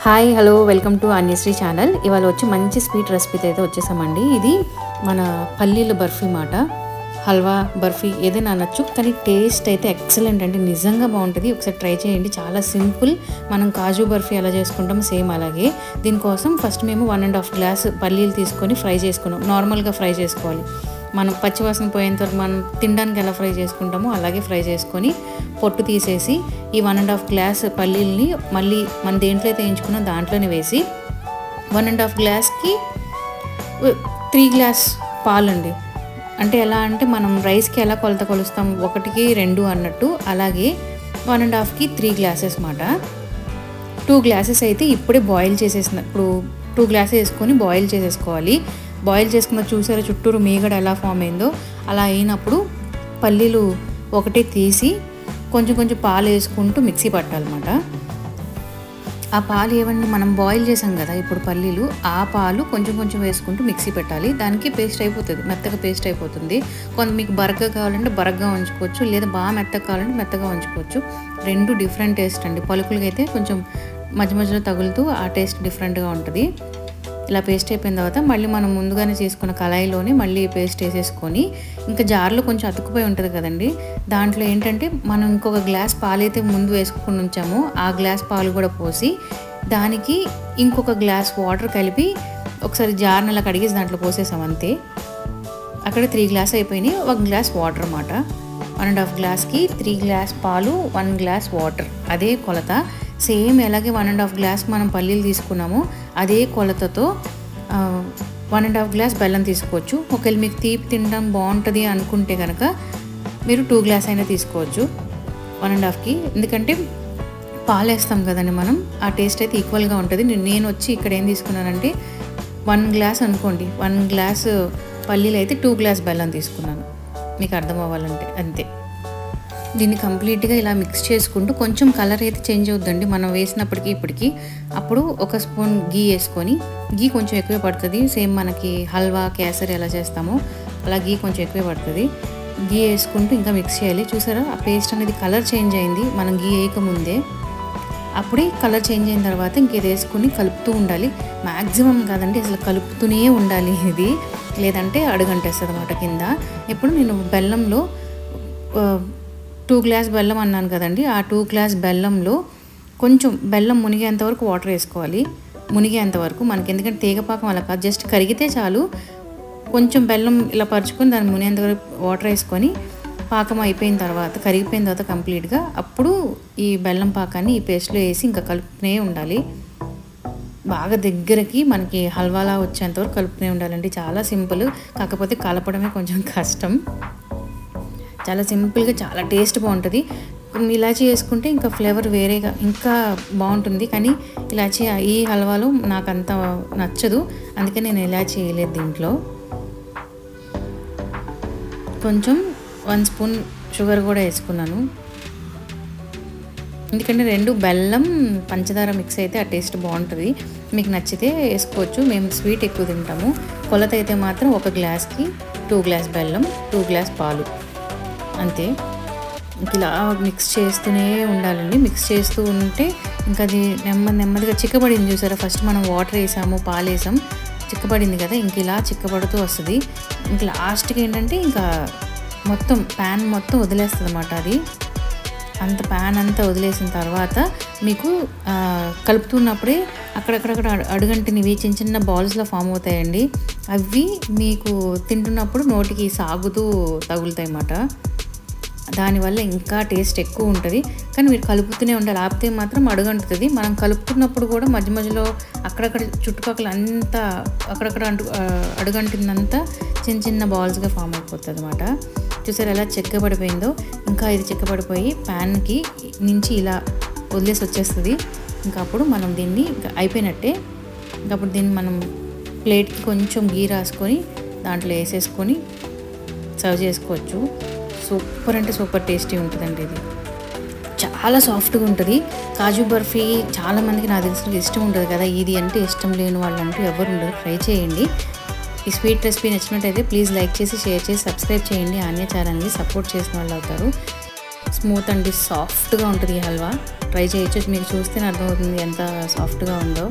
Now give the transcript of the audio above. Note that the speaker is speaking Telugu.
Hi hello welcome to Anyasri channel. ఇవాళ వచ్చి మంచి స్వీట్ రెసిపీతో అయితే వచ్చేసామండి. ఇది మన పల్లీల బర్ఫీ మాట. హల్వా బర్ఫీ ఏదైనా అనొచ్చు, కానీ టేస్ట్ అయితే ఎక్సలెంట్ అండి, నిజంగా బాగుంటుంది. ఒకసారి ట్రై చేయండి. చాలా సింపుల్. మనం కాజు బర్ఫీ ఎలా చేసుకుంటాం సేమ్ అలాగే. దీనికోసం ఫస్ట్ మేము 1.5 గ్లాస్ పల్లీలు తీసుకొని ఫ్రై చేసుకున్నాం. నార్మల్గా ఫ్రై చేసుకోవాలి. మనం పచ్చివాసన పోయేంత వరకు మనం తినడానికి ఎలా ఫ్రై చేసుకుంటామో అలాగే ఫ్రై చేసుకొని పొట్టు తీసేసి ఈ 1.5 గ్లాస్ పల్లీలని మళ్ళీ మన దేంట్లో అయితే వేయించుకున్నా దాంట్లోనే వేసి 1.5 గ్లాస్కి 3 గ్లాస్ పాలు అండి. అంటే ఎలా అంటే మనం రైస్కి ఎలా కొలత కొలుస్తాం 1కి 2 అన్నట్టు, అలాగే 1.5కి 3 గ్లాసెస్ మాట. 2 గ్లాసెస్ అయితే ఇప్పుడే బాయిల్ చేసేసిన, ఇప్పుడు 2 గ్లాసెస్ వేసుకొని బాయిల్ చేసేసుకోవాలి. బాయిల్ చేసుకున్న చూసారా చుట్టూరు మీగడ ఎలా ఫామ్ అయిందో, అలా అయినప్పుడు పల్లీలు ఒకటే తీసి కొంచెం కొంచెం పాలు వేసుకుంటూ మిక్సీ పట్టాలన్నమాట. ఆ పాలు ఏమండి మనం బాయిల్ చేసాం కదా ఇప్పుడు పల్లీలు, ఆ పాలు కొంచెం కొంచెం వేసుకుంటూ మిక్సీ పెట్టాలి. దానికి పేస్ట్ అయిపోతుంది, మెత్తగా పేస్ట్ అయిపోతుంది. కొంత మీకు బరగ్గా కావాలంటే బరగ్గా ఉంచుకోవచ్చు, లేదా బాగా మెత్తగా కావాలంటే మెత్తగా ఉంచుకోవచ్చు. రెండు డిఫరెంట్ టేస్ట్ అండి. పలుకులకి అయితే కొంచెం మధ్య మధ్యలో తగులుతూ ఆ టేస్ట్ డిఫరెంట్గా ఉంటుంది. ఇలా పేస్ట్ అయిపోయిన తర్వాత మళ్ళీ మనం ముందుగానే చేసుకున్న కళాయిలోనే మళ్ళీ పేస్ట్ వేసేసుకొని, ఇంకా జార్లో కొంచెం అతుక్కుపోయి ఉంటుంది కదండి, దాంట్లో ఏంటంటే మనం ఇంకొక గ్లాస్ పాలు అయితే ముందు వేసుకుని ఉంచామో ఆ గ్లాస్ పాలు కూడా పోసి దానికి ఇంకొక గ్లాస్ వాటర్ కలిపి ఒకసారి జార్ని అలా కడిగేసి దాంట్లో పోసేసాం అంతే. అక్కడ 3 గ్లాస్ అయిపోయినాయి. 1 గ్లాస్ వాటర్ అన్నమాట. 1.5 గ్లాస్కి 3 గ్లాస్ పాలు, 1 గ్లాస్ వాటర్, అదే కొలత. సేమ్ ఎలాగే 1.5 గ్లాస్ మనం పల్లీలు తీసుకున్నామో అదే కొలతతో 1.5 గ్లాస్ బెల్లం తీసుకోవచ్చు. ఒకవేళ మీకు తీపి తినడం బాగుంటుంది అనుకుంటే కనుక మీరు 2 గ్లాస్ అయినా తీసుకోవచ్చు 1.5కి. ఎందుకంటే పాలు వేస్తాం కదండి మనం, ఆ టేస్ట్ అయితే ఈక్వల్గా ఉంటుంది. నేను వచ్చి ఇక్కడ ఏం తీసుకున్నానంటే 1 గ్లాస్ అనుకోండి, 1 గ్లాస్ పల్లీలు అయితే 2 గ్లాస్ బెల్లం తీసుకున్నాను, మీకు అర్థం అవ్వాలంటే అంతే. దీన్ని కంప్లీట్గా ఇలా మిక్స్ చేసుకుంటూ కొంచెం కలర్ అయితే చేంజ్ అవుతుందండి మనం వేసినప్పటికీ ఇప్పటికీ. అప్పుడు 1 స్పూన్ గీ వేసుకొని, గీ కొంచెం ఎక్కువే పడుతుంది. సేమ్ మనకి హల్వా కేసరి ఎలా చేస్తామో అలా గీ కొంచెం ఎక్కువే పడుతుంది. గీ వేసుకుంటూ ఇంకా మిక్స్ చేయాలి. చూసారా ఆ పేస్ట్ అనేది కలర్ చేంజ్ అయింది మనం గీ వేయకముందే. అప్పుడే కలర్ చేంజ్ అయిన తర్వాత ఇంకేది వేసుకొని కలుపుతూ ఉండాలి. మ్యాక్సిమం కాదండి, అసలు కలుపుతూనే ఉండాలి ఇది, లేదంటే అడుగంటేస్తుంది అన్నమాట కింద. ఇప్పుడు నేను బెల్లంలో 2 గ్లాస్ బెల్లం అన్నాను కదండి, ఆ 2 గ్లాస్ బెల్లంలో కొంచెం బెల్లం మునిగేంత వరకు వాటర్ వేసుకోవాలి. మునిగేంత వరకు మనకి, ఎందుకంటే తీగపాకం అలా కాదు, జస్ట్ కరిగితే చాలు. కొంచెం బెల్లం ఇలా పరుచుకొని దాన్ని మునిగేంత వరకు వాటర్ వేసుకొని పాకం అయిపోయిన తర్వాత, కరిగిపోయిన తర్వాత కంప్లీట్గా, అప్పుడు ఈ బెల్లం పాకాన్ని ఈ పేస్ట్లో వేసి ఇంకా కలుపుతూనే ఉండాలి. బాగా దగ్గరకి మనకి హల్వాలా వచ్చేంతవరకు కలుపుతూనే ఉండాలండి. చాలా సింపుల్, కాకపోతే కలపడమే కొంచెం కష్టం. చాలా సింపుల్గా చాలా టేస్ట్ బాగుంటుంది. ఇలాచీ వేసుకుంటే ఇంకా ఫ్లేవర్ వేరేగా ఇంకా బాగుంటుంది, కానీ ఇలాచీ ఈ హల్వాలో నాకు అంత నచ్చదు, అందుకే నేను ఇలాచీ వేయలేదు దీంట్లో. కొంచెం 1 స్పూన్ షుగర్ కూడా వేసుకున్నాను, ఎందుకంటే 2 బెల్లం పంచదార మిక్స్ అయితే ఆ టేస్ట్ బాగుంటుంది. మీకు నచ్చితే వేసుకోవచ్చు, మేము స్వీట్ ఎక్కువ తింటాము. కొలత అయితే మాత్రం 1 గ్లాస్కి 2 గ్లాస్ బెల్లం, 2 గ్లాస్ పాలు అంతే. ఇలా మిక్స్ చేస్తూనే ఉండాలండి. మిక్స్ చేస్తూ ఉంటే ఇంకా అది నెమ్మదిగా చిక్కబడింది. చూసారా ఫస్ట్ మనం వాటర్ వేసాము, పాలు వేసాం, చిక్కబడింది కదా, ఇంక ఇలా చిక్కబడుతూ వస్తుంది. ఇంక లాస్ట్కి ఏంటంటే ఇంకా మొత్తం ప్యాన్ మొత్తం వదిలేస్తుంది అన్నమాట. అది అంత ప్యాన్ అంతా వదిలేసిన తర్వాత మీకు కలుపుతున్నప్పుడే అక్కడక్కడక్కడ అడుగంటినవి చిన్న చిన్న బాల్స్లో ఫామ్ అవుతాయండి. అవి మీకు తింటున్నప్పుడు నోటికి సాగుతూ తగులుతాయి అన్నమాట. దానివల్ల ఇంకా టేస్ట్ ఎక్కువ ఉంటుంది. కానీ మీరు కలుపుతూనే ఉండాలి, ఆపితే మాత్రం అడుగంటుతుంది. మనం కలుపుతున్నప్పుడు కూడా మధ్య మధ్యలో అక్కడక్కడ చుట్టుపక్కల అంతా అక్కడక్కడ అడుగంటిందంతా చిన్న చిన్న బాల్స్గా ఫామ్ అయిపోతుంది అన్నమాట. చూసారు ఎలా చెక్కబడిపోయిందో. ఇంకా ఇది చెక్కబడిపోయి ప్యాన్కి నుంచి ఇలా వదిలేసి వచ్చేస్తుంది. ఇంకా అప్పుడు మనం దీన్ని అయిపోయినట్టే. ఇంకా అప్పుడు దీన్ని మనం ప్లేట్కి కొంచెం గీ రాసుకొని దాంట్లో వేసేసుకొని సర్వ్ చేసుకోవచ్చు. సూపర్ అంటే సూపర్ టేస్టీ ఉంటుందండి. ఇది చాలా సాఫ్ట్గా ఉంటుంది. కాజు బర్ఫీ చాలామందికి నాకు తెలిసిన ఇష్టం ఉంటుంది కదా, ఇది అంటే ఇష్టం లేని వాళ్ళు అంటూ ఎవరు ఉండరు. ట్రై చేయండి. ఈ స్వీట్ రెసిపీ నచ్చినట్టయితే ప్లీజ్ లైక్ చేసి, షేర్ చేసి, సబ్స్క్రైబ్ చేయండి. ఆన్య ఛానల్ని సపోర్ట్ చేసిన వాళ్ళు అవుతారు. స్మూత్ అండి, సాఫ్ట్గా ఉంటుంది ఈ హల్వా. ట్రై చేయొచ్చు, మీకు చూస్తేనే అర్థమవుతుంది ఎంత సాఫ్ట్గా ఉందో.